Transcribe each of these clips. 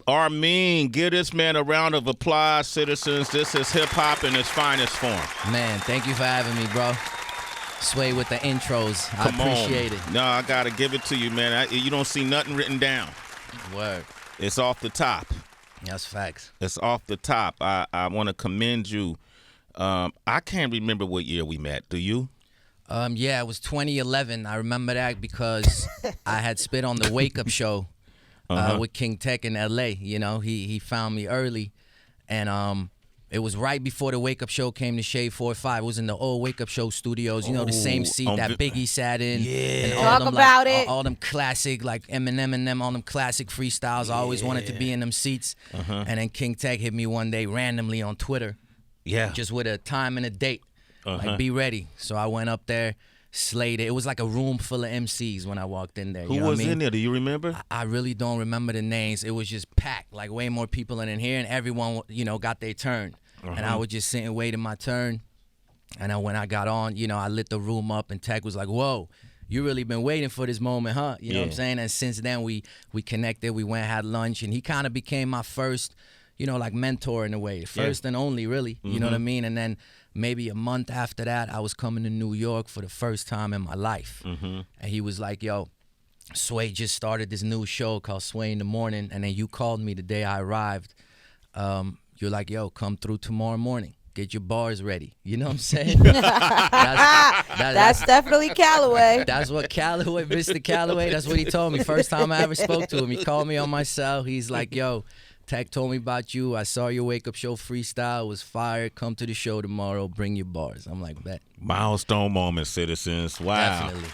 Armin, give this man a round of applause, citizens. This is hip-hop in its finest form. Man, thank you for having me, bro. Sway with the intros. Come I appreciate it. No, I got to give it to you, man. You don't see nothing written down. Word. It's off the top. That's facts. It's off the top. I want to commend you. I can't remember what year we met. Do you? Yeah, it was 2011. I remember that because I had spit on the Wake Up show with King Tech in L.A. You know, he found me early, and it was right before the Wake Up show came to Shade 4-5. It was in the old Wake Up show studios. You know, the same seat that Biggie sat in. Yeah. And Talk about it. All them classic, like Eminem and them, all them classic freestyles. I always wanted to be in them seats. And then King Tech hit me one day randomly on Twitter. Yeah. Just with a time and a date. Like, be ready. So I went up there, slayed it. It was like a room full of MCs when I walked in there. Who you know was what I mean? in there? Do you remember? I really don't remember the names. It was just packed, like way more people in here, and everyone, you know, got their turn. And I was just sitting waiting my turn. And then when I got on, you know, I lit the room up, and Tech was like, whoa, you really been waiting for this moment, huh? You know what I'm saying? And since then, we connected. We went, had lunch, and he kind of became my first, you know, like mentor in a way. First and only, really. You know what I mean? And then maybe a month after that, I was coming to New York for the first time in my life. And he was like, yo, Sway just started this new show called Sway in the Morning. And then you called me the day I arrived. You're like, yo, come through tomorrow morning. Get your bars ready. You know what I'm saying? That's definitely Calloway. That's what Calloway, Mr. Calloway, that's what he told me. First time I ever spoke to him. He called me on my cell. He's like, yo, Tech told me about you. I saw your Wake Up show freestyle. It was fire. Come to the show tomorrow. Bring your bars. I'm like, bet. Milestone moment, citizens. Wow. Definitely.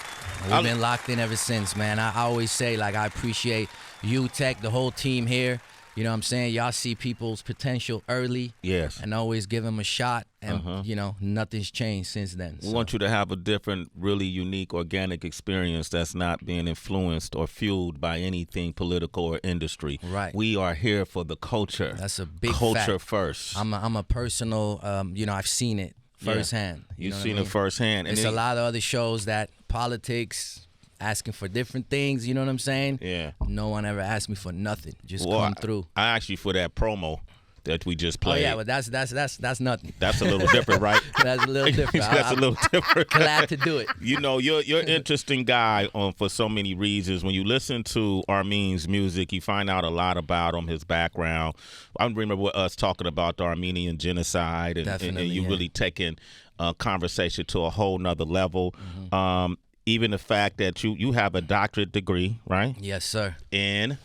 We've been locked in ever since, man. I always say, like, I appreciate you, Tech, the whole team here. You know what I'm saying? Y'all see people's potential early. Yes. And always give them a shot. And, you know, nothing's changed since then. We want you to have a different, really unique, organic experience that's not being influenced or fueled by anything political or industry. Right. We are here for the culture. That's a big culture fact. first. I'm a personal, you know, I've seen it firsthand. You've know what seen I mean? it firsthand. It's a lot of other shows that politics, asking for different things, you know what I'm saying? Yeah. No one ever asked me for nothing. Just come through. I asked you for that promo that we just played. Oh yeah, but that's nothing. That's a little different, right? That's a little different. That's a little different. Glad to do it. You know, you're an interesting guy for so many reasons. When you listen to Armin's music, you find out a lot about him, his background. I remember us talking about the Armenian genocide, and you really taking conversation to a whole nother level. Even the fact that you have a doctorate degree, right? Yes, sir. In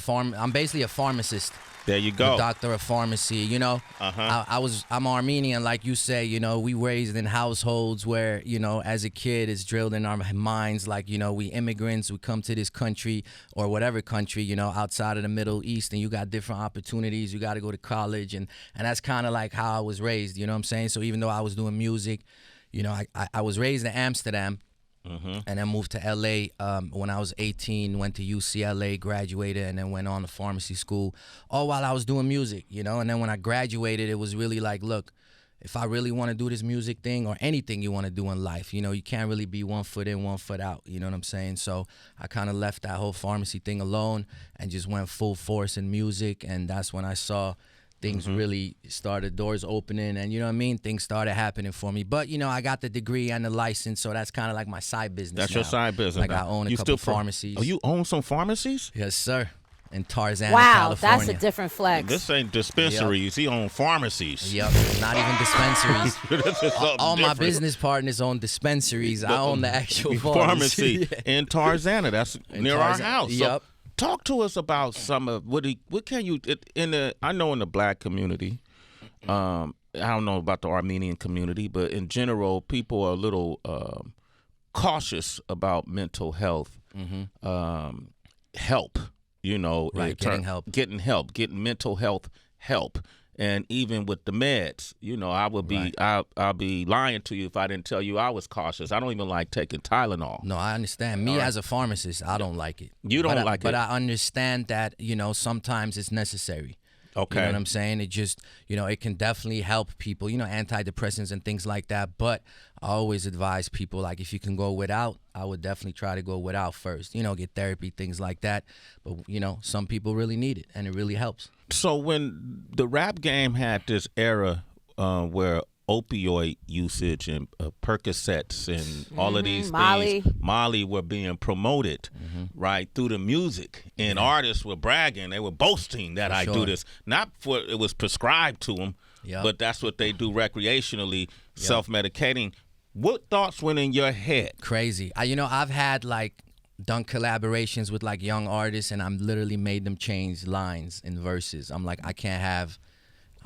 I'm basically a pharmacist. There you go. A doctor of pharmacy. You know, I'm Armenian, like you say. You know, we raised in households where, you know, as a kid, it's drilled in our minds, like, you know, we immigrants, we come to this country or whatever country, you know, outside of the Middle East, and you got different opportunities. You got to go to college, and that's kind of like how I was raised. You know what I'm saying? So even though I was doing music, you know, I was raised in Amsterdam. And then moved to L.A. When I was 18, went to UCLA, graduated, and then went on to pharmacy school, all while I was doing music, you know? And then when I graduated, it was really like, look, if I really want to do this music thing or anything you want to do in life, you know, you can't really be 1 foot in, 1 foot out, you know what I'm saying? So I kind of left that whole pharmacy thing alone and just went full force in music, and that's when I saw things really started, doors opening, and you know what I mean? Things started happening for me. But, you know, I got the degree and the license, so that's kind of like my side business. That's now. your side business. Like, I own a couple pharmacies. Oh, you own some pharmacies? Yes, sir. In Tarzana, Wow, California. that's a different flex. This ain't dispensaries. He owns pharmacies. Yep, not even dispensaries. All my different. business partners own dispensaries. I own the actual pharmacy Yeah. in Tarzana. That's near our house. So Yep. talk to us about some of what can you I know in the black community. I don't know about the Armenian community, but in general, people are a little cautious about mental health help. You know, Right, getting help. Getting mental health help. And even with the meds, you know, I'll be lying to you if I didn't tell you I was cautious. I don't even like taking Tylenol. No, I understand. Me as a pharmacist, I don't like it. You don't like it. But I understand that, you know, sometimes it's necessary. Okay. You know what I'm saying? It just, it can definitely help people, antidepressants and things like that. But I always advise people, like, if you can go without, I would definitely try to go without first, get therapy, things like that. But, some people really need it, and it really helps. So when the rap game had this era where opioid usage and Percocets and all of these things, Molly were being promoted, right, through the music, and artists were bragging, they were boasting that I do this, not for it was prescribed to them, but that's what they do recreationally, self-medicating. What thoughts went in your head? Crazy. I've had done collaborations with young artists, and I'm literally made them change lines and verses. I'm like,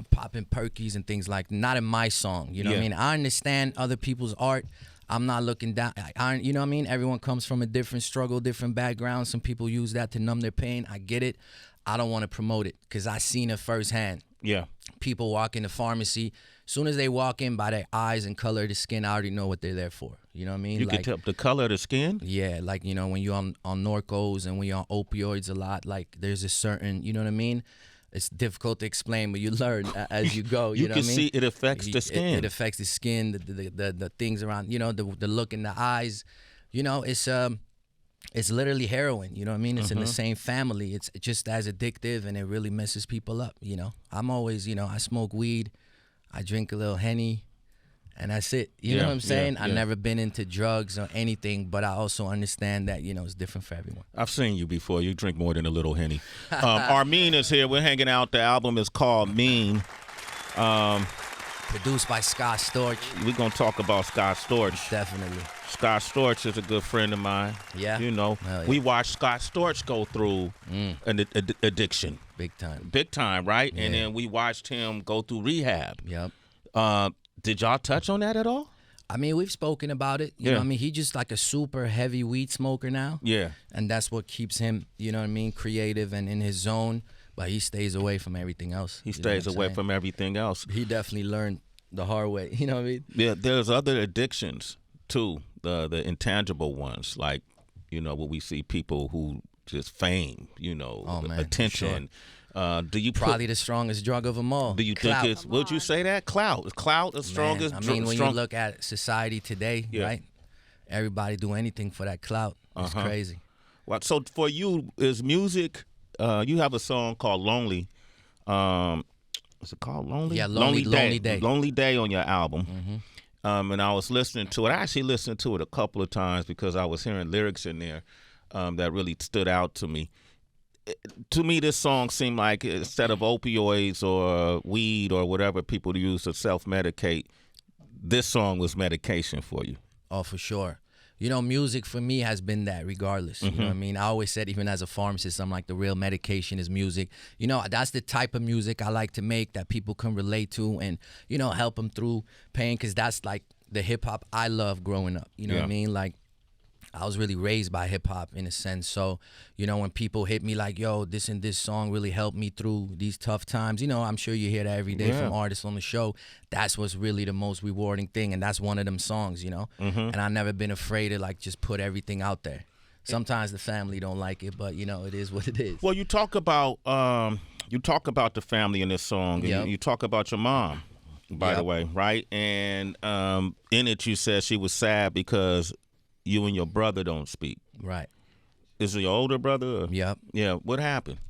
I'm popping perkies and things not in my song. You know what I mean? I understand other people's art. I'm not looking down. You know what I mean? Everyone comes from a different struggle, different background. Some people use that to numb their pain. I get it. I don't want to promote it because I seen it firsthand. Yeah. People walk in the pharmacy. As soon as they walk in, by their eyes and color of the skin, I already know what they're there for. You know what I mean? You can tell the color of the skin? Yeah, when you're on Norcos and when you're on opioids a lot, there's a certain, you know what I mean? It's difficult to explain, but you learn as you go. You know can what I mean? see it affects the skin. It affects the skin, the things around, the look in the eyes. It's literally heroin. You know what I mean? It's in the same family. It's just as addictive, and it really messes people up. I'm always, I smoke weed, I drink a little Henny, and that's it. You know what I'm saying? I've never been into drugs or anything, but I also understand that, it's different for everyone. I've seen you before. You drink more than a little Henny. Armin is here. We're hanging out. The album is called Mean. Produced by Scott Storch. We're going to talk about Scott Storch. Definitely. Scott Storch is a good friend of mine. Yeah. We watched Scott Storch go through an addiction. Big time. Big time, right? Yeah. And then we watched him go through rehab. Yep. Did y'all touch on that at all? I mean, we've spoken about it. You know what I mean? He's just a super heavy weed smoker now. Yeah. And that's what keeps him, creative and in his zone. But he stays away from everything else. He stays away from everything else. He definitely learned the hard way. You know what I mean? Yeah, there's other addictions, too, the intangible ones, what we see people who just fame, attention. Sure. Do you probably the strongest drug of them all? Do you think it's? Would you say that clout? Is clout the strongest? I mean, when you look at society today, right? Everybody do anything for that clout. It's crazy. Well, so for you, is music? You have a song called "Lonely." Is it called "Lonely"? Yeah, Lonely Day. Lonely Day on your album. And I was listening to it. I actually listened to it a couple of times because I was hearing lyrics in there that really stood out to me. To me, this song seemed like instead of opioids or weed or whatever people use to self-medicate, this song was medication for you. Oh, for sure. Music for me has been that regardless. You know what I mean? I always said, even as a pharmacist, I'm like, the real medication is music. That's the type of music I like to make that people can relate to and, help them through pain, because that's the hip-hop I love growing up. You know what I mean? I was really raised by hip-hop in a sense. So, when people hit me like, yo, this and this song really helped me through these tough times, I'm sure you hear that every day from artists on the show. That's what's really the most rewarding thing, and that's one of them songs, And I've never been afraid to just put everything out there. Sometimes the family don't like it, but it is what it is. Well, you talk about the family in this song, and you talk about your mom, by the way, right? And in it you said she was sad because you and your brother don't speak. Right. Is it your older brother? Yep. Yeah. What happened?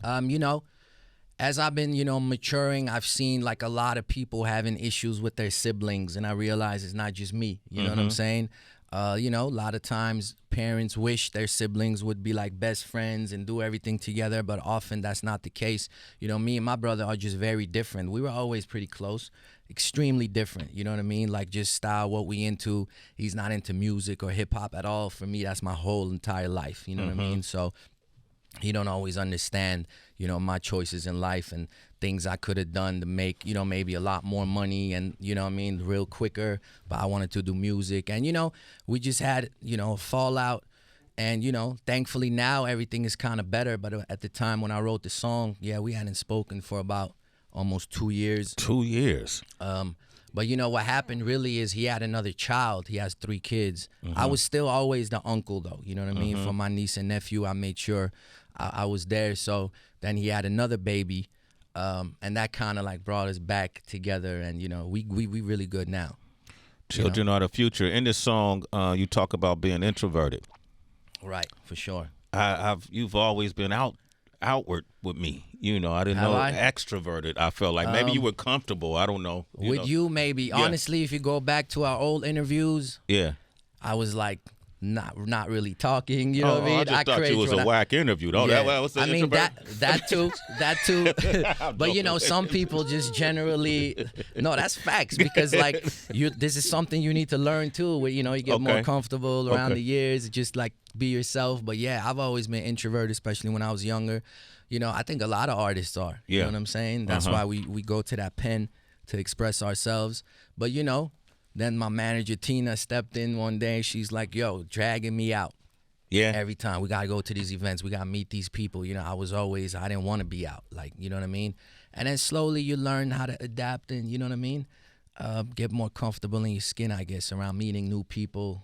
As I've been, maturing, I've seen a lot of people having issues with their siblings, and I realize it's not just me. You know what I'm saying? A lot of times parents wish their siblings would be best friends and do everything together, but often that's not the case. Me and my brother are just very different. We were always pretty close, extremely different. You know what I mean? Just style, what we into. He's not into music or hip hop at all. For me, that's my whole entire life. You know what I mean? So he don't always understand, my choices in life and things I could have done to make, maybe a lot more money and, real quicker. But I wanted to do music. And, we just had, a fallout. And, thankfully now everything is kind of better. But at the time when I wrote the song, we hadn't spoken for about almost 2 years. 2 years. But what happened really is he had another child. He has 3 kids. I was still always the uncle, though. You know what I mean? For my niece and nephew, I made sure I was there. So then he had another baby. And that kind of like brought us back together, and you know, we really good now. Children are the future. In this song, you talk about being introverted. Right, for sure. You've always been outward with me. You know, I didn't know extroverted. I felt like maybe you were comfortable. I don't know. You maybe. Yeah. Honestly, if you go back to our old interviews, I was like not really talking. You know what I mean? I just thought you was a whack interview. Though. Yeah. That was I mean that too. But you know, some people just generally that's facts, because like this is something you need to learn too. Where you know, you get more comfortable around the years. Just like be yourself. But yeah, I've always been introverted, especially when I was younger. You know, I think a lot of artists are. You know what I'm saying? That's why we go to that pen to express ourselves. But you know, then my manager Tina stepped in one day. She's like, "Yo, dragging me out. Yeah, every time we gotta go to these events. We gotta meet these people." You know, I didn't want to be out. Like, you know what I mean? And then slowly you learn how to adapt, and you know what I mean? Get more comfortable in your skin, I guess, around meeting new people.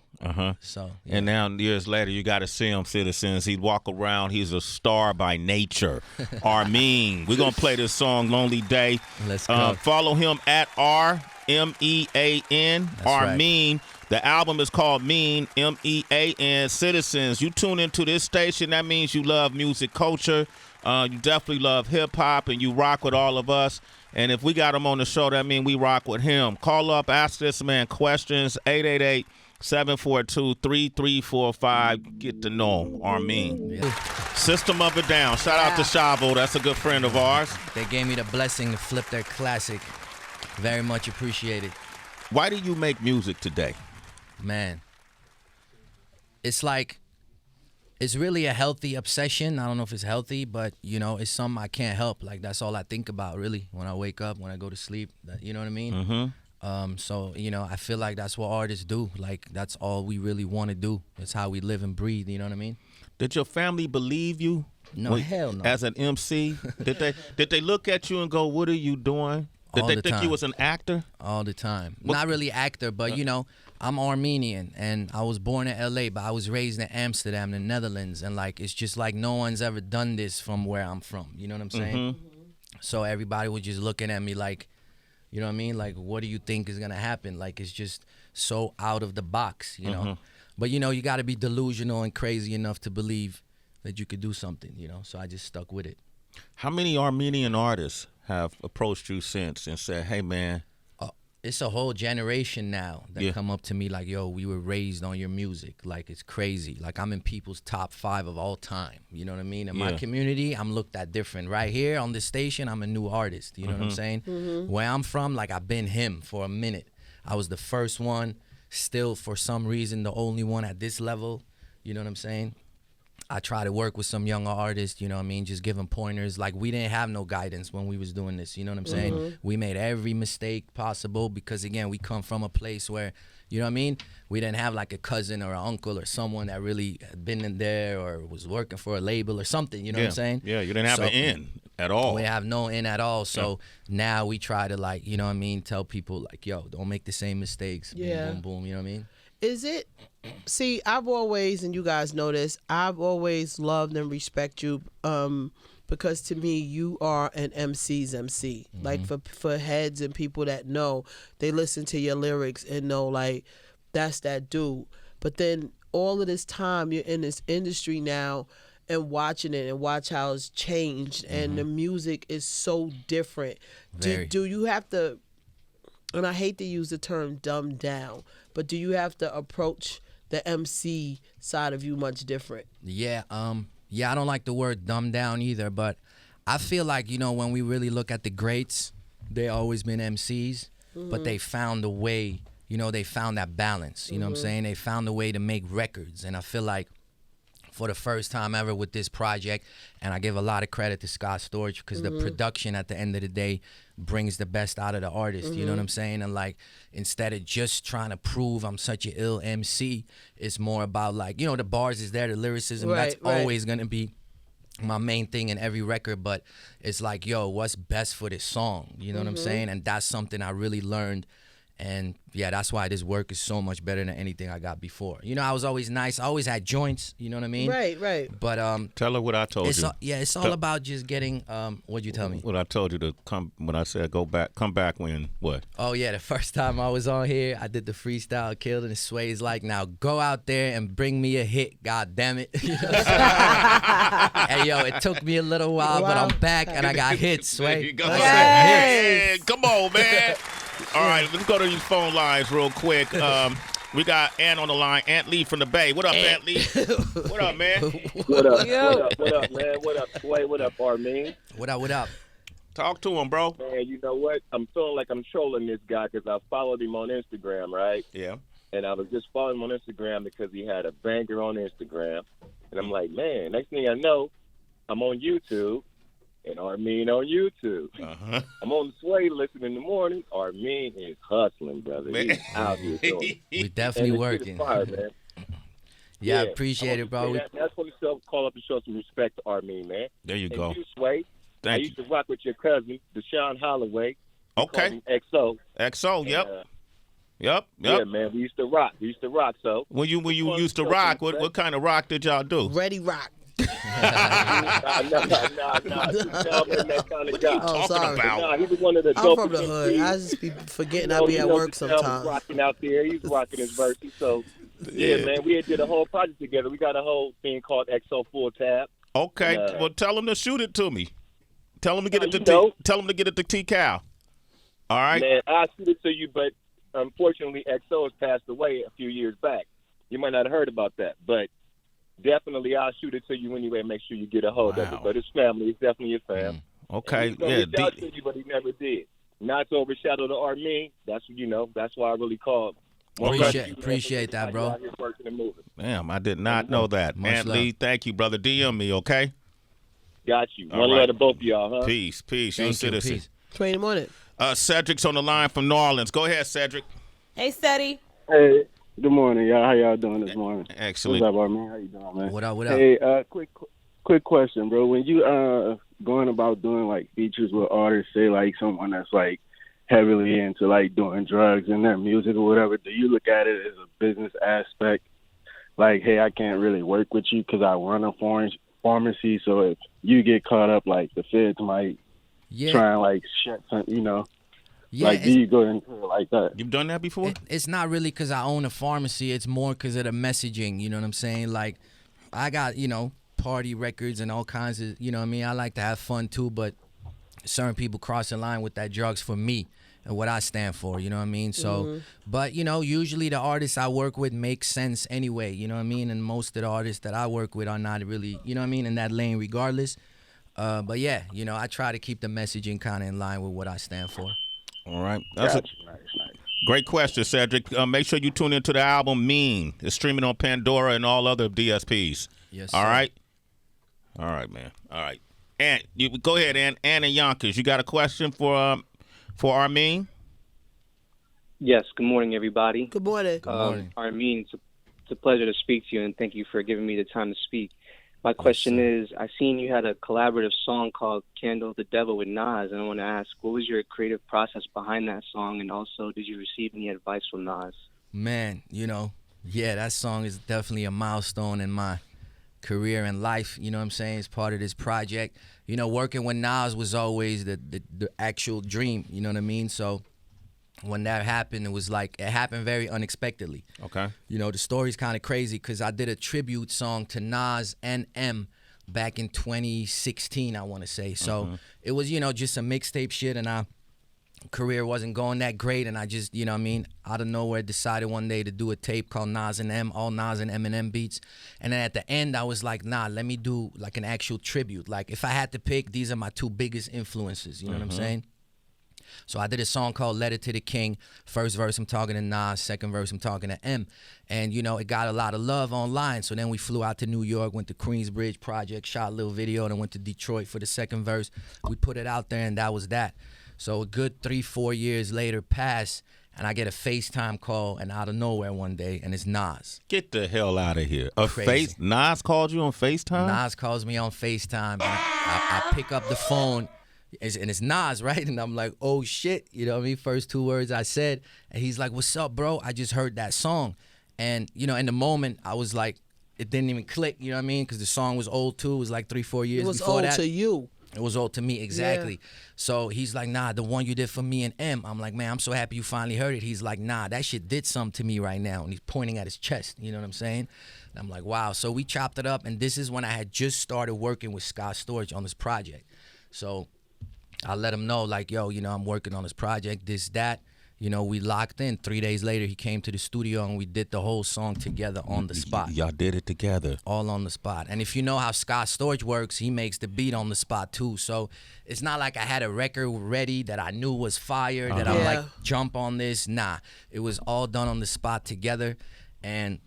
So, yeah. And now years later, you got to see him, citizens. He'd walk around. He's a star by nature. Armin. We're gonna play this song, "Lonely Day." Let's go. Follow him at RMEAN. Armin. Right. The album is called Mean, MEAN. Citizens, you tune into this station. That means you love music culture. You definitely love hip hop, and you rock with all of us. And if we got him on the show, that means we rock with him. Call up, ask this man questions. 888-742-3345. Get to know him. Armin. Yeah. System of a Down. Shout out to Chavo. That's a good friend of ours. They gave me the blessing to flip their classic. Very much appreciated. Why do you make music today? Man, it's like, it's really a healthy obsession. I don't know if it's healthy, but you know, it's something I can't help. Like, that's all I think about really when I wake up, when I go to sleep. You know what I mean? So you know, I feel like that's what artists do. Like, that's all we really want to do. It's how we live and breathe. You know what I mean? Did your family believe you? No, hell no. As an MC, did they look at you and go, "What are you doing"? Did they think you was an actor? All the time. Not really actor, but you know, I'm Armenian, and I was born in L.A., but I was raised in Amsterdam, the Netherlands, and like, it's just like no one's ever done this from where I'm from. You know what I'm saying? So everybody was just looking at me like, you know what I mean? Like, what do you think is gonna happen? Like, it's just so out of the box, you know? But you know, you gotta be delusional and crazy enough to believe that you could do something, you know? So I just stuck with it. How many Armenian artists have approached you since and said, "Hey, man"? It's a whole generation now that come up to me like, "Yo, we were raised on your music." Like, it's crazy. Like, I'm in people's top 5 of all time. You know what I mean? In my community, I'm looked at different. Right here on this station, I'm a new artist. You know what I'm saying? Where I'm from, like, I've been him for a minute. I was the first one, still for some reason the only one at this level. You know what I'm saying? I try to work with some younger artists, you know what I mean, just give them pointers. Like, we didn't have no guidance when we was doing this, you know what I'm saying? We made every mistake possible because, again, we come from a place where, you know what I mean, we didn't have like a cousin or an uncle or someone that really had been in there or was working for a label or something, you know what I'm saying? Yeah, you didn't have an in at all. We have no in at all. So now we try to, like, you know what I mean, tell people like, "Yo, don't make the same mistakes." Boom, boom, boom, you know what I mean? Is it? See, I've always, and you guys know this, I've always loved and respect you because to me, you are an MC's MC. Like, for heads and people that know, they listen to your lyrics and know, like, that's that dude. But then all of this time, you're in this industry now and watching it and watch how it's changed and the music is so different. Do you have to, and I hate to use the term dumb down, but do you have to approach the MC side of you much different? Yeah, I don't like the word dumb down either, but I feel like, you know, when we really look at the greats, they always been MCs, but they found a way, you know, they found that balance, you know what I'm saying? They found a way to make records, and I feel like for the first time ever with this project, and I give a lot of credit to Scott Storch because the production at the end of the day brings the best out of the artist, you know what I'm saying? And like, instead of just trying to prove I'm such an ill MC, it's more about, like, you know, the bars is there, the lyricism, that's always gonna be my main thing in every record, but it's like, yo, what's best for this song? You know what I'm saying? And that's something I really learned And yeah, that's why this work is so much better than anything I got before. You know, I was always nice. I always had joints. You know what I mean? Right. But tell her what I told you. It's all about just getting. What'd you tell me? What I told you to come when I said come back when what? Oh yeah, the first time I was on here, I did the freestyle, killed, and Sway's like, now go out there and bring me a hit. God damn it! You know what I'm saying? Hey yo, it took me a little while, but I'm back and I got hits. Sway. There you go. Yes. Yeah, come on, man. All right, let's go to these phone lines real quick. We got Ant on the line. Ant Lee from the Bay. What up, Ant Lee? What up, man? What up? What up, man? What up, Sway? What up, Armin? What up? Talk to him, bro. Man, you know what? I'm feeling like I'm trolling this guy because I followed him on Instagram, right? Yeah. And I was just following him on Instagram because he had a banger on Instagram. And I'm like, man, next thing I know, I'm on YouTube. And Armin on YouTube. Uh-huh. I'm on the Sway listening in the morning. Armin is hustling, brother. He's out here doing We definitely and the shit working. is fire, man. Yeah, appreciate it, bro. That's when the call up and show some respect to Armin, man. There you And go. you, Sway, I Thank used you. to rock with your cousin, Deshaun Holloway. Okay. XO. XO, yep. And, Yep. Yeah, man, we used to rock. So When you used to rock, what kind of rock did y'all do? Ready Rock. nah. Tell me that kind of guy. Oh, sorry. Nah, he was one of the I'm from the hood. I just be forgetting I be at work sometimes. Rocking out there, he's rocking his verses. So yeah, man, we did a whole project together. We got a whole thing called XO Full Tab. Okay, well, tell him to shoot it to me. Tell him to get it to tell him to get it to T Cal. All right, man. I'll shoot it to you, but unfortunately, XO has passed away a few years back. You might not have heard about that, but definitely I'll shoot it to you anyway. Make sure you get a hold of it. But his family is definitely your fam. Okay, yeah. Reach out to you, but he never did. Not to overshadow the Armin. That's that's why I really called. Appreciate that, bro. Damn, I did not know that. Ant Lee, thank you, brother. DM me, okay? Got you. One love to both of y'all, huh? Peace. You a citizen. Peace. 20 morning. Cedric's on the line from New Orleans. Go ahead, Cedric. Hey, Steady. Hey, good morning, y'all. How y'all doing this morning? Excellent. What's up, Armin? How you doing, man? What up? Hey, quick question, bro. When you going about doing like features with artists, say like someone that's like heavily into like doing drugs in their music or whatever, do you look at it as a business aspect? Like, hey, I can't really work with you because I run a pharmacy, so if you get caught up, like the feds might try and like shut something, Yeah, like, do you go into it like that? You've done that before? It's not really because I own a pharmacy. It's more because of the messaging. You know what I'm saying? Like, I got, party records and all kinds of, you know what I mean? I like to have fun too, but certain people cross the line with that drugs for me and what I stand for, you know what I mean? So, but, usually the artists I work with make sense anyway, you know what I mean? And most of the artists that I work with are not really, you know what I mean, in that lane regardless. But yeah, I try to keep the messaging kind of in line with what I stand for. All right. That's nice. Great question, Cedric. Make sure you tune into the album Mean. It's streaming on Pandora and all other DSPs. Yes, all sir. right? All right, man. All right. Ant, you go ahead, Ant and Yonkers. You got a question for Armin? Yes. Good morning, everybody. Good morning. Good morning. Armin, it's a pleasure to speak to you, and thank you for giving me the time to speak. My question is, I seen you had a collaborative song called Candle the Devil with Nas, and I want to ask, what was your creative process behind that song, and also, did you receive any advice from Nas? Man, that song is definitely a milestone in my career and life, you know what I'm saying? It's part of this project. Working with Nas was always the actual dream, you know what I mean? So when that happened, it was like, it happened very unexpectedly. Okay. The story's kind of crazy because I did a tribute song to Nas and M back in 2016, I want to say. So it was, just some mixtape shit, and our career wasn't going that great, and I just, out of nowhere decided one day to do a tape called Nas and M, all Nas and Eminem beats. And then at the end, I was like, nah, let me do like an actual tribute. Like, if I had to pick, these are my two biggest influences, you know what I'm saying? So I did a song called Letter to the King. First verse, I'm talking to Nas. Second verse, I'm talking to M. And, it got a lot of love online. So then we flew out to New York, went to Queensbridge Project, shot a little video, and then went to Detroit for the second verse. We put it out there, and that was that. So a good 3-4 years later passed, and I get a FaceTime call, and out of nowhere one day, and it's Nas. Get the hell out of here. Crazy. Nas called you on FaceTime? Nas calls me on FaceTime, and I pick up the phone. and it's Nas, right? And I'm like, oh shit, you know what I mean? First 2 words I said, and he's like, what's up, bro? I just heard that song. And, you know, in the moment, I was like, it didn't even click, you know what I mean? Because the song was old too. It was like 3-4 years before that. It was old to you. It was old to me, exactly. Yeah. So he's like, nah, the one you did for me and M. I'm like, man, I'm so happy you finally heard it. He's like, nah, that shit did something to me right now. And he's pointing at his chest, you know what I'm saying? And I'm like, wow. So we chopped it up, and this is when I had just started working with Scott Storch on this project. So I let him know, like, yo, you know, I'm working on this project, this, that. You know, we locked in. 3 days later, he came to the studio, and we did the whole song together on the spot. Y'all did it together. All on the spot. And if you know how Scott Storch works, he makes the beat on the spot too. So it's not like I had a record ready that I knew was fire, that I'm like, jump on this. Nah, it was all done on the spot together. And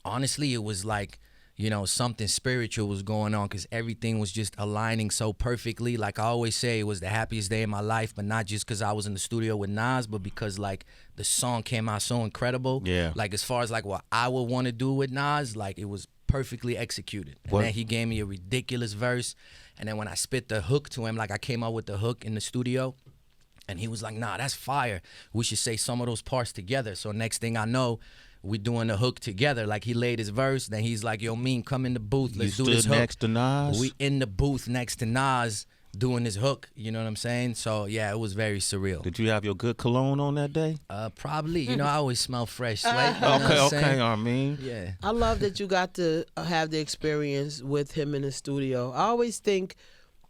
honestly, it was like, you know, something spiritual was going on because everything was just aligning so perfectly. Like I always say, it was the happiest day of my life, but not just because I was in the studio with Nas, but because like the song came out so incredible. Yeah. Like as far as like what I would want to do with Nas, like it was perfectly executed. And then he gave me a ridiculous verse. And then when I spit the hook to him, like I came out with the hook in the studio, and he was like, nah, that's fire. We should say some of those parts together. So next thing I know, we doing the hook together. Like he laid his verse, then he's like, yo, Mean, come in the booth. Let's do this hook. Next to Nas? We in the booth next to Nas doing his hook. You know what I'm saying? So yeah, it was very surreal. Did you have your good cologne on that day? Probably. You know, I always smell fresh sweat. You know what I'm Okay, saying? Armin. Yeah. I love that you got to have the experience with him in the studio. I always think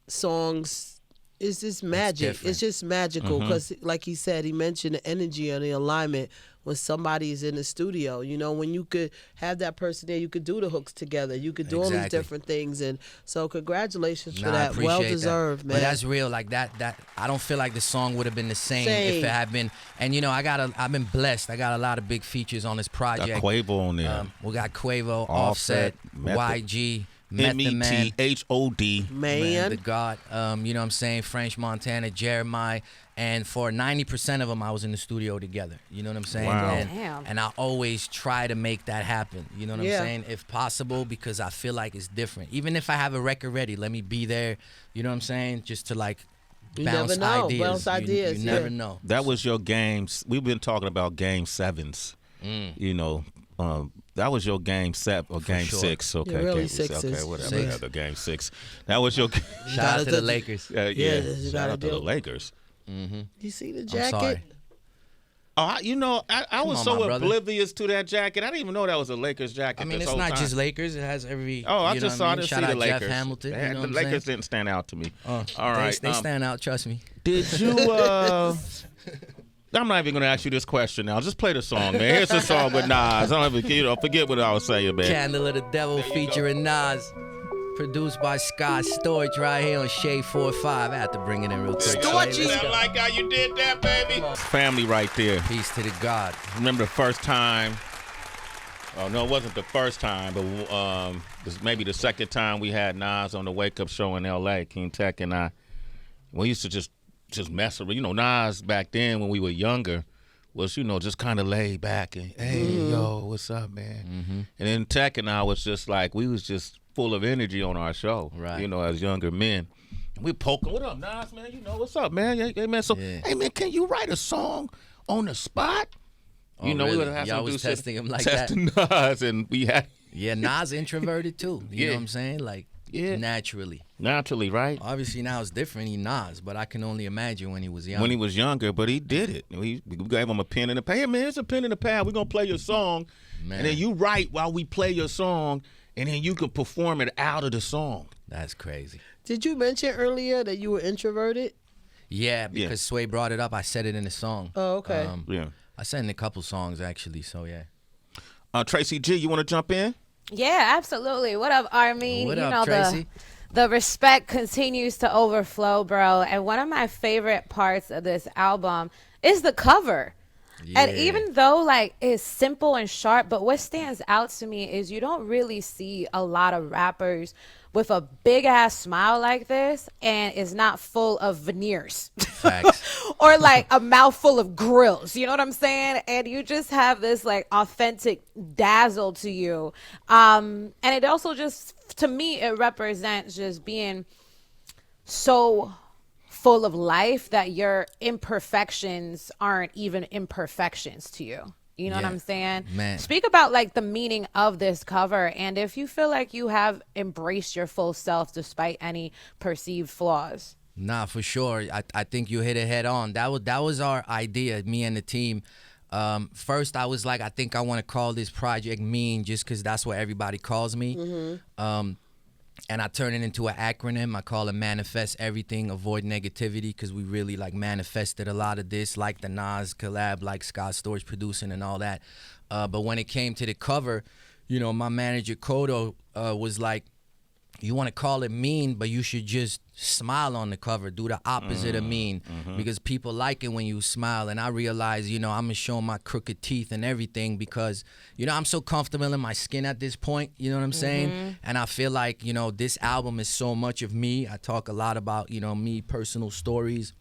songs is just magic. It's just magical because, like he said, he mentioned the energy and the alignment when somebody is in the studio. You know, when you could have that person there, you could do the hooks together. You could do all these different things. And so congratulations for that. Well deserved, man. But that's real. Like that I don't feel like the song would have been the same if it had been. And you know, I've been blessed. I got a lot of big features on this project. Got Quavo on there. We got Quavo, Offset, YG, METHOD. Man, the God. You know what I'm saying? French Montana, Jeremih. And for 90% of them, I was in the studio together. You know what I'm saying? Wow. And I always try to make that happen. You know what I'm saying? If possible, because I feel like it's different. Even if I have a record ready, let me be there. You know what I'm saying? Just to like bounce ideas. Bounce ideas. You never know. That was your games. We've been talking about game sevens. You know, that was your game 7 or game 6. Okay, really game, sixes. okay, whatever. Yeah, the game 6. That was your. Shout out to the Lakers. Shout out to the Lakers. You see the I'm jacket? sorry. Oh, you know, I was on, so my brother. oblivious to that jacket. I didn't even know that was a Lakers jacket. I mean, this it's whole not time. just Lakers. It has every. Oh, I you know just what saw mean? to Shout see out the Lakers. Jeff Hamilton. You know the what I'm Lakers saying? didn't stand out to me. All They right, stand out. Trust me. Did you? I'm not even gonna ask you this question now. Just play the song, man. Here's the song with Nas. I don't even, forget what I was saying, man. Candle of the Devil featuring Nas. Produced by Scott Storch right here on Shade 4-5. I have to bring it in real quick. Storchy. I like how you did that, baby. Family right there. Peace to the God. Remember the first time? Oh, no, it wasn't the first time, but it was maybe the second time we had Nas on the Wake Up Show in L.A. King Tech and I. We used to just mess around. You know, Nas back then when we were younger was, you know, just kind of laid back and, hey, yo, what's up, man? And then Tech and I was just like, we was just full of energy on our show, right? You know, as younger men. We poking, what up, Nas, man? You know, what's up, man? Hey, man, so, hey, man, can you write a song on the spot? Oh, you know, really? we would have Y'all to was do testing him like testing that. Nas, and we had. Yeah, Nas introverted too. You know what I'm saying? Like, naturally. Naturally, right? Obviously now it's different. He Nas, but I can only imagine when he was young. When he was younger, but he did it. We gave him a pen and a pad. Hey, man, here's a pen and a pad. We're going to play your song. Man. And then you write while we play your song, and then you can perform it out of the song. That's crazy. Did you mention earlier that you were introverted? Yeah, because Sway brought it up. I said it in the song. Oh, okay. I said it in a couple songs, actually, so yeah. Tracy G, you want to jump in? Yeah, absolutely. What up, Armin? What you up, know, Tracy? the respect continues to overflow, bro. And one of my favorite parts of this album is the cover. Yeah. And even though like it's simple and sharp, but what stands out to me is you don't really see a lot of rappers with a big ass smile like this and is not full of veneers or like a mouthful of grills. You know what I'm saying? And you just have this like authentic dazzle to you. And it also just, to me, it represents just being so full of life that your imperfections aren't even imperfections to you. You know what I'm saying? Man. Speak about like the meaning of this cover, and if you feel like you have embraced your full self despite any perceived flaws. Nah, for sure. I think you hit it head on. That was our idea, me and the team. First, I was like, I think I want to call this project Mean, just because that's what everybody calls me. And I turn it into an acronym. I call it Manifest Everything, Avoid Negativity, because we really like manifested a lot of this, like the Nas collab, like Scott Storch producing and all that. But when it came to the cover, you know, my manager Kodo was like, you want to call it mean, but you should just smile on the cover. Do the opposite of mean, because people like it when you smile. And I realized, you know, I'm going to show my crooked teeth and everything because, you know, I'm so comfortable in my skin at this point. You know what I'm saying? And I feel like, you know, this album is so much of me. I talk a lot about, you know, me, personal stories,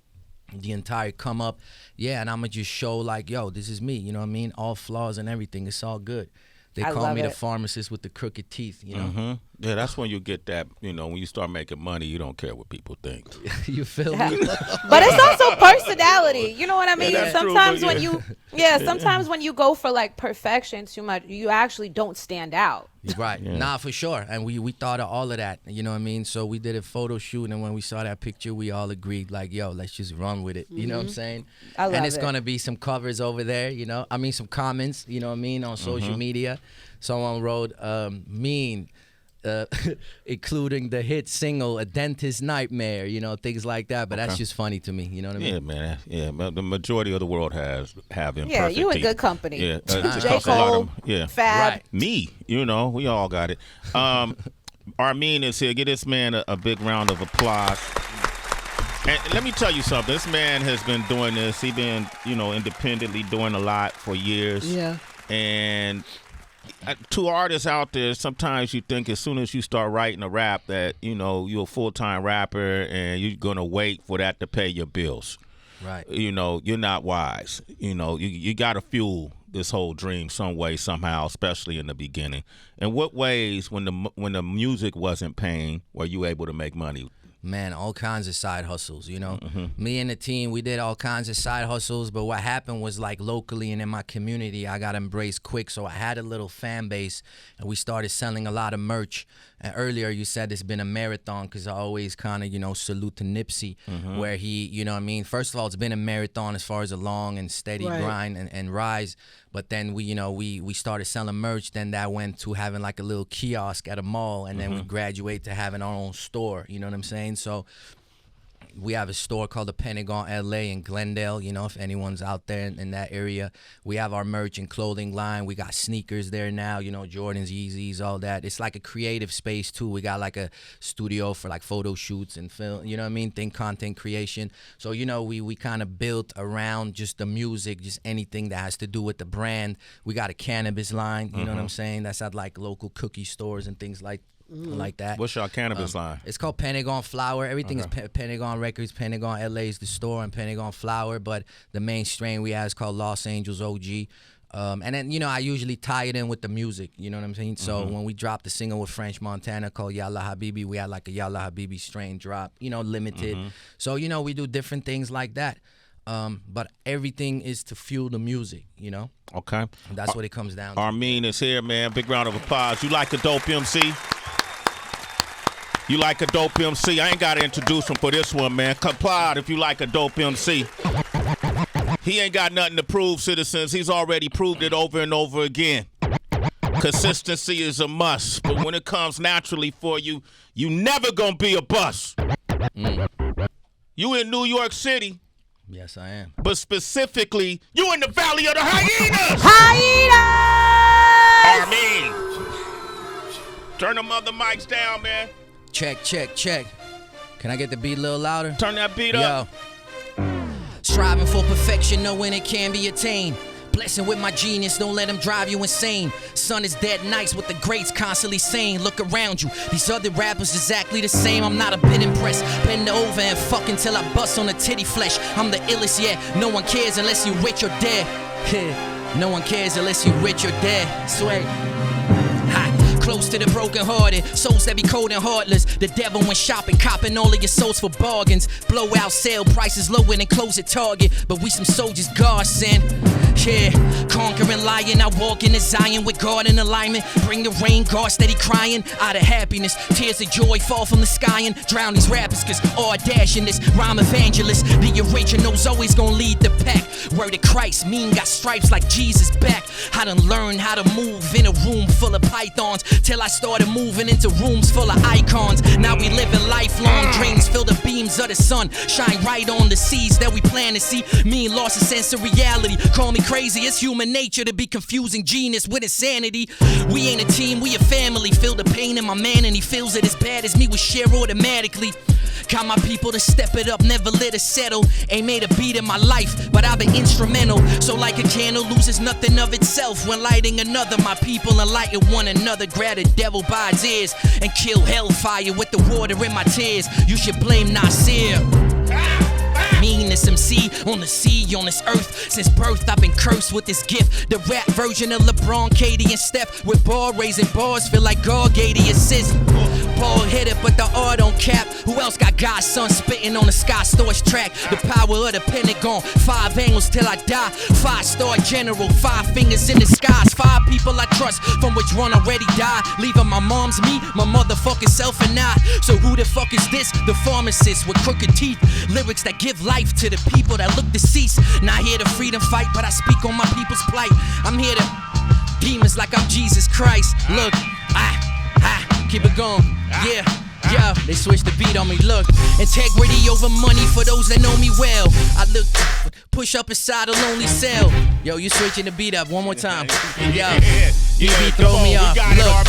the entire come up. Yeah, and I'm going to just show like, yo, this is me. You know what I mean? All flaws and everything. It's all good. They call me the pharmacist with the crooked teeth, you know? Yeah, that's when you get that, you know, when you start making money, you don't care what people think. You feel me? But it's also personality. You know what I mean? Yeah, sometimes true, when you, sometimes when you go for like perfection too much, you actually don't stand out. Right. Yeah. Nah, for sure. And we thought of all of that, you know what I mean? So we did a photo shoot, and when we saw that picture, we all agreed, like, yo, let's just run with it. You know what I'm saying? I love and it's it. going to be some covers over there, you know? I mean, some comments, you know what I mean, on social media. Someone wrote, mean, including the hit single, A Dentist Nightmare, you know, things like that. But that's just funny to me, you know what I mean? Yeah, man. Yeah, but the majority of the world have imperfect Yeah, you in teeth. good company. Yeah, J. Cole, Fab. Right. Me, you know, we all got it. Armin is here. Give this man a big round of applause. And let me tell you something. This man has been doing this. He's been, you know, independently doing a lot for years. Yeah. And to artists out there, sometimes you think as soon as you start writing a rap that, you know, you're a full-time rapper and you're going to wait for that to pay your bills. Right. You know, you're not wise. You know, you got to fuel this whole dream some way, somehow, especially in the beginning. In what ways, when the music wasn't paying, were you able to make money? Man, all kinds of side hustles, you know. Me and the team, we did all kinds of side hustles, but what happened was, like, locally and in my community, I got embraced quick, so I had a little fan base, and we started selling a lot of merch. And earlier you said it's been a marathon, because I always kind of, you know, salute to Nipsey, where he, you know what I mean? First of all, it's been a marathon as far as a long and steady grind and rise. But then we, you know, we started selling merch. Then that went to having like a little kiosk at a mall, and then we graduate to having our own store. You know what I'm saying? So we have a store called the Pentagon LA in Glendale, you know, if anyone's out there in that area. We have our merch and clothing line. We got sneakers there now, you know, Jordans, Yeezys, all that. It's like a creative space too. We got like a studio for like photo shoots and film, you know what I mean, content creation. So, you know, we kind of built around just the music, just anything that has to do with the brand. We got a cannabis line, you know what I'm saying? That's at like local cookie stores and things like that. What's your cannabis line? It's called Pentagon Flower. Everything is Pentagon Records. Pentagon LA is the store, and Pentagon Flower. But the main strain we have is called Los Angeles OG. And then, you know, I usually tie it in with the music. You know what I'm saying? So when we dropped the single with French Montana called Yalla Habibi, we had like a Yalla Habibi strain drop, you know, limited. So, you know, we do different things like that. But everything is to fuel the music, you know? Okay. That's what it comes down to. Armin is here, man. Big round of applause. You like a dope MC? You like a dope MC? I ain't got to introduce him for this one, man. Applaud if you like a dope MC. He ain't got nothing to prove, citizens. He's already proved it over and over again. Consistency is a must, but when it comes naturally for you, you never gonna be a bust. You in New York City. Yes, I am. But specifically, you in the Valley of the Hyenas. Hyenas! Armin. Turn them other mics down, man. Check, check, check. Can I get the beat a little louder? Turn that beat up. Yo. Striving for perfection, knowing it can be attained. Blessing with my genius, don't let them drive you insane. Sun is dead nights with the greats constantly saying, look around you, these other rappers exactly the same. I'm not a bit impressed, bend over and fuck until I bust on the titty flesh. I'm the illest, yeah, no one cares unless you rich or dead. No one cares unless you rich or dead, swear. close to the broken hearted, souls that be cold and heartless. The devil went shopping, copping all of your souls for bargains. Blow out sale prices lower than close at Target, but we some soldiers God sent. Yeah, conquering lion, I walk into Zion with God in alignment. Bring the rain, God steady crying out of happiness. Tears of joy fall from the sky and drown these rappers, cause audacious this rhyme evangelist. The original's always gonna lead the pack. Word of Christ, mean got stripes like Jesus back. I done learned how to move in a room full of pythons, till I started moving into rooms full of icons. Now we living lifelong dreams, feel the beams of the sun shine right on the seas that we plan to see. Me and lost a sense of reality. Call me crazy, it's human nature to be confusing genius with insanity. We ain't a team, we a family. Feel the pain in my man and he feels it as bad as me. We share automatically. Got my people to step it up, never let it settle. Ain't made a beat in my life, but I've been instrumental. So like a candle loses nothing of itself when lighting another. My people enlighten one another. Grab the devil by his ears and kill hellfire with the water in my tears. You should blame Nasir. Meanest MC on the sea, on this earth. Since birth I've been cursed with this gift. The rap version of LeBron, Katie, and Steph. With ball raising bars, feel like God gave the assist. Ball hit it, but the art on cap. Who else got God's son spitting on the Scott Storch track? The power of the Pentagon, 5 angles till I die. 5-star general, 5 fingers in the skies. 5 people I trust, from which one already died. Leaving my mom's me, my motherfucking self and I. So who the fuck is this? The pharmacist with crooked teeth. Lyrics that give life to the people that look deceased. Not here to freedom fight, but I speak on my people's plight. I'm here to demons like I'm Jesus Christ. Look, keep it going, yeah. Yeah, they switched the beat on me, look. Integrity over money for those that know me well. I look, push up inside a lonely cell. Yo, you switching the beat up one more time. Yo, you beat throw me off, look.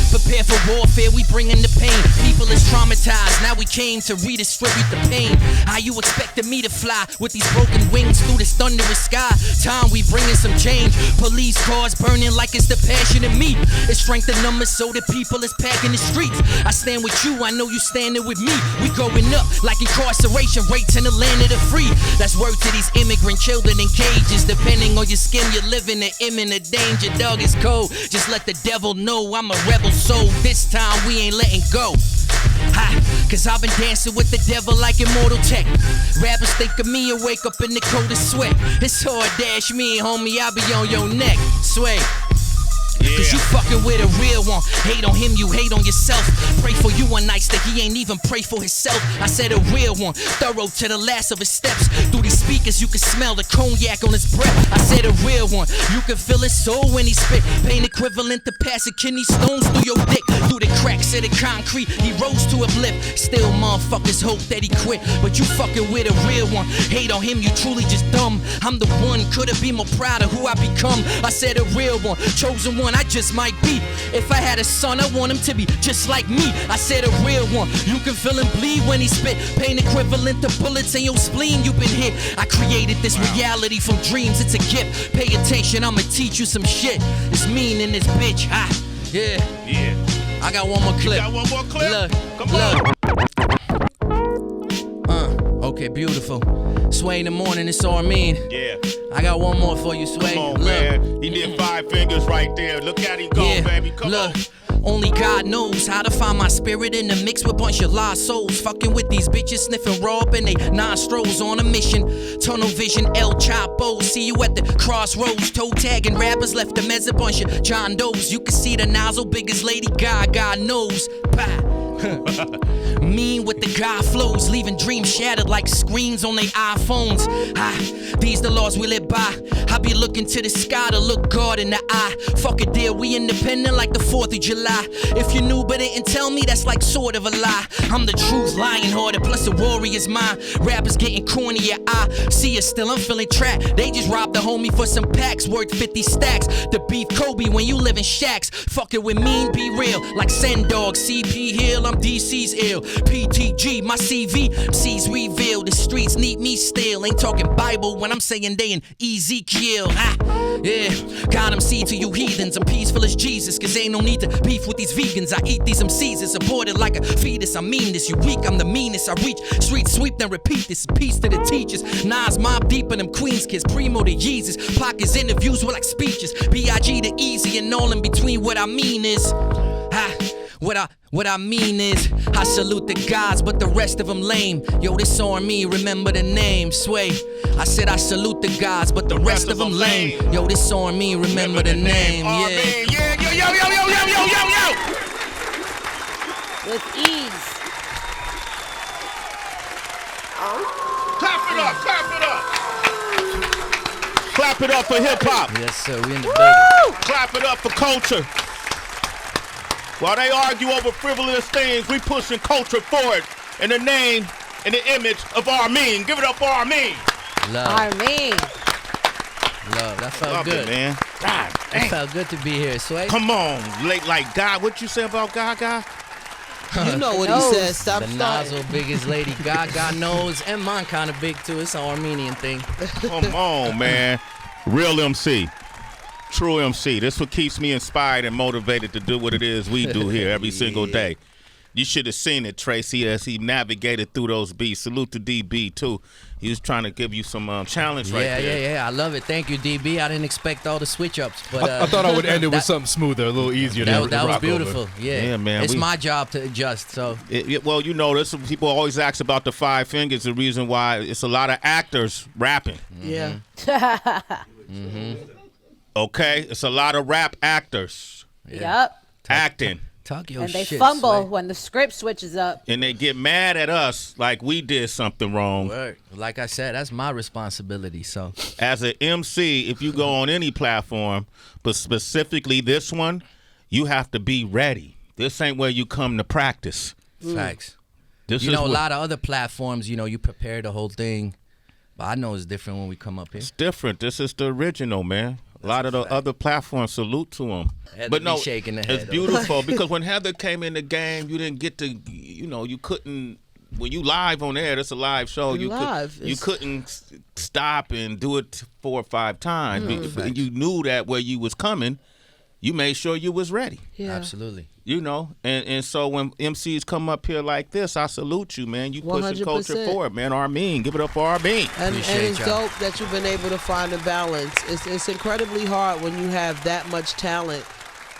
Prepare for warfare, we bring in the pain. People is traumatized, now we came to redistribute the pain. How you expected me to fly with these broken wings through this thunderous sky? Time we bringing some change. Police cars burning like it's the passion in me. It's strength in numbers so the people is packing the streets. I stand with you, I know you standing with me. We going up like incarceration rates in the land of the free. That's word to these immigrant children in cages. Depending on your skin, you're living in imminent danger. Dog, it's cold, just let the devil know I'm a rebel soul. This time we ain't letting go. Cause I've been dancing with the devil like Immortal Tech. Rappers think of me and wake up in the coldest sweat. It's hard dash me, homie, I be on your neck. Sway. Cause you fucking with a real one. Hate on him, you hate on yourself. Pray for you one night that he ain't even pray for himself. I said a real one, thorough to the last of his steps. Through these speakers you can smell the cognac on his breath. I said a real one, you can feel his soul when he spit. Pain equivalent to passing kidney stones through your dick. Through the cracks of the concrete, he rose to a blip. Still motherfuckers hope that he quit, but you fucking with a real one. Hate on him, you truly just dumb. I'm the one, could've been more proud of who I become. I said a real one, chosen one, I just might be. If I had a son, I want him to be just like me. I said a real one, you can feel him bleed when he spit. Pain equivalent to bullets in your spleen, you've been hit. I created this reality from dreams, it's a gift. Pay attention, I'ma teach you some shit. It's mean in this bitch, yeah. I got one more clip. You got one more clip? Look, Come on. Okay, beautiful. Sway in the morning, it's Armin. Yeah. I got one more for you, Sway. Come on, look. man. He did 5 fingers right there. Look at him go, baby. Come on. Only God knows how to find my spirit in the mix with bunch of lost souls. Fucking with these bitches, sniffing raw up in they nostrils on a mission. Tunnel vision, El Chapo. See you at the crossroads. Toe tagging rappers left them as a bunch of John Does. You can see the nozzle big as Lady Gaga knows. Mean with the God flows, leaving dreams shattered like screens on their iPhones. These the laws we live by. I be looking to the sky to look God in the eye. Fuck a deal, we independent like the 4th of July. If you knew but didn't tell me, that's like sort of a lie. I'm the truth, lying hearted, plus the warrior's mine. Rappers getting cornier, I see it still, I'm feeling trapped. They just robbed the homie for some packs, worth 50 stacks. The beef Kobe when you live in shacks. Fuck it with mean, be real, like Send Dog, CP Hill. I'm DC's ill. PTG, my CV, C's reveal. The streets need me still. Ain't talking Bible when I'm saying they in Ezekiel. Yeah, God, I'm seed to you heathens. I'm peaceful as Jesus, cause ain't no need to beef with these vegans. I eat these MCs, it's aborted like a fetus. I mean this, you weak, I'm the meanest. I reach street sweep, then repeat this. Peace to the teachers. Nas mob deep in them Queens kids. Primo to Yeezus. Pockets interviews were like speeches. B.I.G. to Easy and all in between. What I mean is, what I mean is, I salute the gods, but the rest of them lame. Yo, this on me, remember the name, Sway. I said I salute the gods, but the rest of them lame. Yo, this on me, remember the name, yeah. Yo. With ease. Clap it up, clap it up. Clap it up for hip hop. Yes, sir, we in the building. Clap it up for culture. While they argue over frivolous things, we pushing culture forward in the name and the image of Armin. Give it up for Armin. Love. Armin. Love, that felt Love good. it, man. God dang. It felt good to be here, Sway. Come on, like God. What you say about God? You know what he said. Stop The starting. nozzle biggest lady, God knows, and mine kind of big too. It's an Armenian thing. Come on, man. Real MC. True MC. This what keeps me inspired and motivated to do what it is we do here every single day. You should have seen it, Tracy, as he navigated through those beats. Salute to DB, too. He was trying to give you some challenge right there. Yeah. I love it. Thank you, DB. I didn't expect all the switch-ups. But I thought I would end it with something smoother, a little easier. That was rock beautiful. over. Yeah, man. It's my job to adjust. So Well, you know, there's some people always ask about the 5 fingers. The reason why it's a lot of actors rapping. Yeah. Okay? It's a lot of rap actors Yep. acting. talk your And they shit. fumble Sway. when the script switches up. And they get mad at us like we did something wrong. Word. Like I said, that's my responsibility. So As an MC, if you go on any platform, but specifically this one, you have to be ready. This ain't where you come to practice. facts. This You is know, a what- lot of other platforms, you know, you prepare the whole thing. But I know it's different when we come up here. It's different. This is the original, man. A lot of the other platforms, salute to them. Heather But be no, shaking the it's head, though. beautiful because when Heather came in the game, you didn't get to, you know, you couldn't. When you live on air, that's a live show. You're live. You couldn't stop and do it 4 or 5 times. You knew that where you was coming, you made sure you was ready. Yeah. Absolutely. You know, and so when MCs come up here like this, I salute you, man. You pushing culture 100%. forward, man. Armin, give it up for Armin. And Appreciate it's y'all. dope that you've been able to find a balance. It's incredibly hard when you have that much talent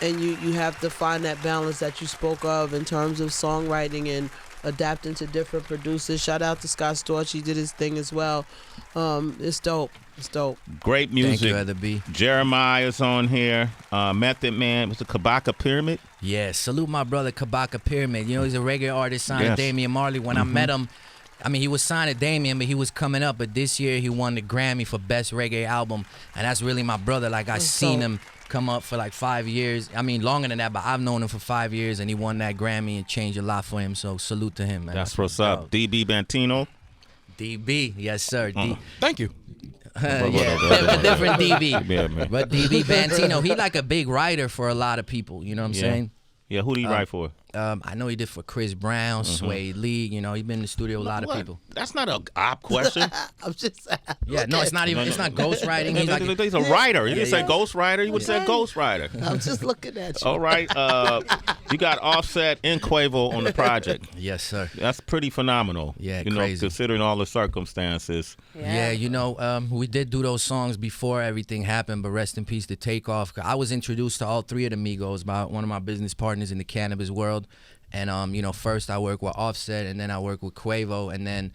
and you have to find that balance that you spoke of in terms of songwriting and adapting to different producers. Shout out to Scott Storch. He did his thing as well. It's dope. It's dope. Great music. Thank you, Heather B. Jeremih is on here. Method Man. What's the Kabaka Pyramid? Yeah, salute my brother Kabaka Pyramid. You know, he's a reggae artist signed Yes. to Damian Marley. When I met him, I mean, he was signed to Damian, but he was coming up. But this year, he won the Grammy for Best Reggae Album. And that's really my brother. Like, I seen him come up for like 5 years. I mean, longer than that, but I've known him for 5 years. And he won that Grammy and changed a lot for him. So salute to him, man. That's what's up. DB Bantino. DB, yes, sir. Thank you. A different DB. Yeah, man. But DB Bantino, he like a big writer for a lot of people. You know what I'm saying? Yeah, who do you write for? I know he did for Chris Brown, Sway Lee. You know, he been in the studio with a lot of people. That's not a op question. I'm just Yeah, no, it's not even. It's not ghostwriting. He's like, He's a writer. You didn't say yeah. ghostwriter. You would say ghostwriter. I'm just looking at you. All right. You got Offset and Quavo on the project. yes, sir. That's pretty phenomenal. Yeah, you know, crazy. considering all the circumstances. Yeah, you know, we did do those songs before everything happened, but rest in peace to Takeoff. I was introduced to all 3 of the Migos by one of my business partners in the cannabis world. And, you know, first I worked with Offset, and then I worked with Quavo, and then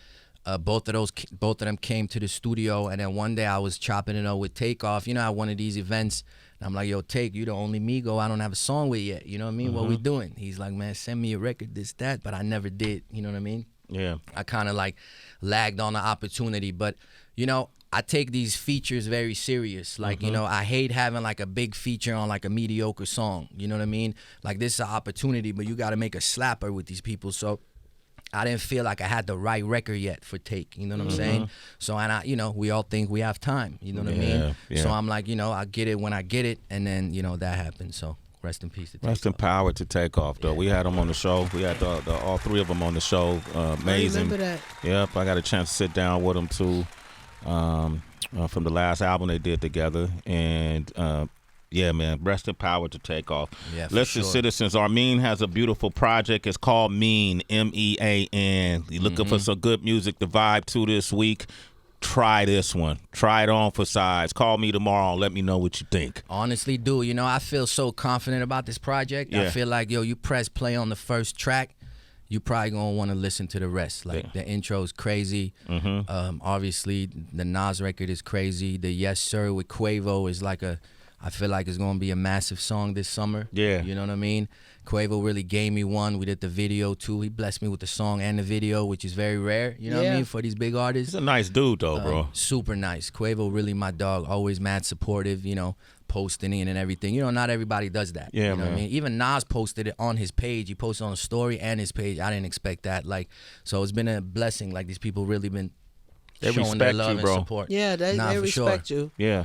both of them came to the studio, and then one day I was chopping it up with Takeoff, you know, at one of these events, and I'm like, yo, Take, you the only Migo I don't have a song with yet, you know what I mean? What we doing? He's like, man, send me a record, this, that, but I never did, you know what I mean? Yeah. I kind of like lagged on the opportunity, but you know, I take these features very serious. Like, you know, I hate having like a big feature on like a mediocre song. You know what I mean? Like, this is an opportunity, but you got to make a slapper with these people. So I didn't feel like I had the right record yet for Take. You know what I'm saying? So, and I, you know, we all think we have time. You know what I mean? Yeah. So I'm like, you know, I get it when I get it, and then, you know, that happened. So Rest in peace to Rest in power to Takeoff, though. We had them on the show. We had all three of them on the show. Amazing. I remember that. Yep, I got a chance to sit down with them, too, from the last album they did together. And, yeah, man, rest in power to Takeoff. Yeah, Listen, sure. citizens, Armene has a beautiful project. It's called Mean, M-E-A-N. You're looking for some good music to vibe to this week. Try this one. Try it on for size. Call me tomorrow and let me know what you think. Honestly, dude, you know, I feel so confident about this project. Yeah. I feel like, yo, you press play on the first track, you probably gonna want to listen to the rest. Like, the intro's crazy. Obviously, the Nas record is crazy. The Yes Sir with Quavo is like I feel like it's gonna be a massive song this summer. Yeah. You know what I mean? Quavo really gave me one. We did the video too. He blessed me with the song and the video, which is very rare, you know what I mean, for these big artists. He's a nice dude, though, bro. Super nice. Quavo really my dog. Always mad supportive, you know, posting in and everything. You know, not everybody does that. Yeah, you know man. what I mean? Even Nas posted it on his page. He posted on a story and his page. I didn't expect that. Like, so it's been a blessing. Like, these people really been They showing their respect love you, bro. and support. Yeah, they for respect sure. you. Yeah.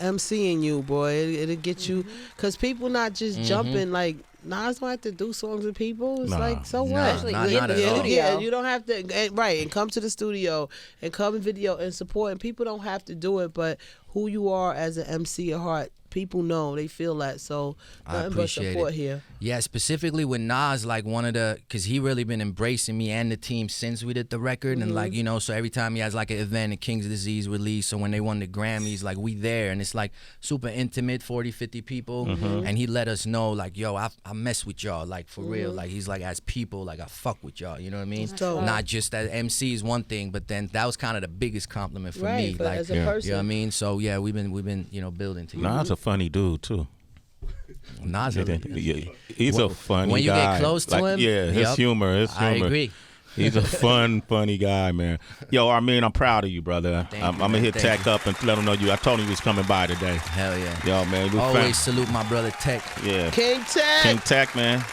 I'm seeing you, boy. It'll get you, because people not just jumping like. Nas don't have to do songs with people. It's Nah. like, so Nah, what? Especially not at all. Yeah, you don't have to, and come to the studio and come and video and support. And people don't have to do it, but who you are as an MC at heart, people know, they feel that. So I nothing but appreciate support it. here. Yeah, specifically with Nas, like because he really been embracing me and the team since we did the record. And like, you know, so every time he has like an event, a King's Disease release, or when they won the Grammys, like we there. And it's like super intimate, 40, 50 people. And he let us know like, yo, I mess with y'all, like for real. Like he's like, as people, like I fuck with y'all, you know what I mean? dope. Not just as MC is one thing, but then that was kind of the biggest compliment for me. Right, Like, as a you person. know what I mean? So yeah, we've been, you know, building to you. Nas a funny dude, too. Nas, Yeah, he's a funny guy. when you get close to him, yeah, his yep, humor. I agree. He's a funny guy, man. Yo, Armene, I'm proud of you, brother. I'm gonna hit Thank Tech up and let him know you. I told him he was coming by today. Hell yeah. Yo, man, we Always salute my brother Tech. yeah. King Tech. King Tech, man.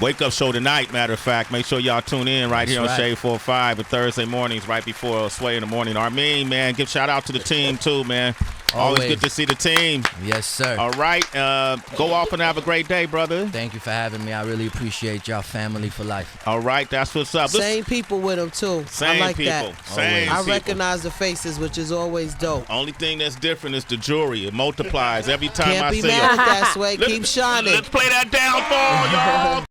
Wake up show tonight, matter of fact. Make sure y'all tune in right here on That's right. Shade 45 at Thursday mornings, right before Sway in the morning. Armene, man, give shout out to the team too, man. Always Always. good to see the team. Yes, sir. All right, go off and have a great day, brother. Thank you for having me. I really appreciate y'all. Family for life. All right, that's what's up. Same people with him too. Same I like people. that. Same I people. recognize the faces, which is always dope. Only thing that's different is the jewelry. It multiplies every time Can't I be see mad it. at that, Sway. Keep shining. Let's play that down for y'all.